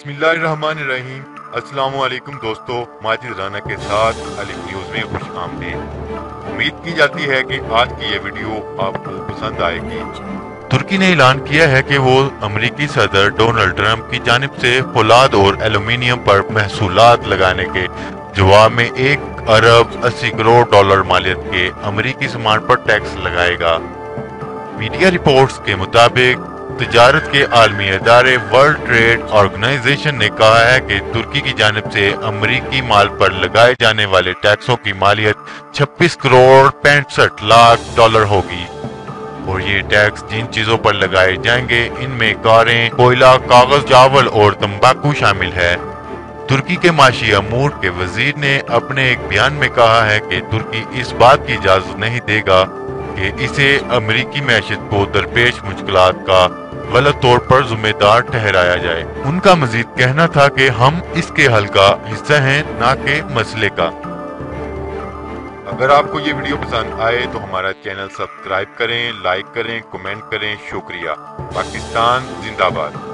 बिस्मिल्लाहिर्रहमानिर्रहीम। अस्सलाम वालेकुम दोस्तों, माजिद राना के साथ अलिफ न्यूज़ में खुश आमदीद। उम्मीद की जाती है कि आज की ये वीडियो आपको पसंद आएगी। तुर्की ने ऐलान किया है कि वो अमेरिकी सदर डोनाल्ड ट्रंप की जानिब से फौलाद और एल्यूमीनियम पर महसूलात लगाने के जवाब में 1 अरब 80 करोड़ डॉलर मालियत के अमेरिकी सामान पर टैक्स लगाएगा। मीडिया रिपोर्ट्स के मुताबिक तिजारत के आलमी इदारे वर्ल्ड ट्रेड ऑर्गेनाइजेशन ने कहा है कि तुर्की की जानिब से अमरीकी माल पर लगाए जाने वाले टैक्सों की मालियत 26 करोड़ 65 लाख डॉलर होगी और ये टैक्स जिन चीजों पर लगाए जाएंगे इनमें कारें, कोयला, कागज, चावल और तंबाकू शामिल है। तुर्की के माशी अमूर के वजीर ने अपने एक बयान में कहा है कि तुर्की इस बात की इजाजत नहीं देगा कि इसे अमेरिकी मैशत को दरपेश मुश्किलात का गलत तौर पर जिम्मेदार ठहराया जाए। उनका मजीद कहना था कि हम इसके हल का हिस्सा हैं, ना कि मसले का। अगर आपको ये वीडियो पसंद आए तो हमारा चैनल सब्सक्राइब करें, लाइक करें, कमेंट करें। शुक्रिया। पाकिस्तान जिंदाबाद।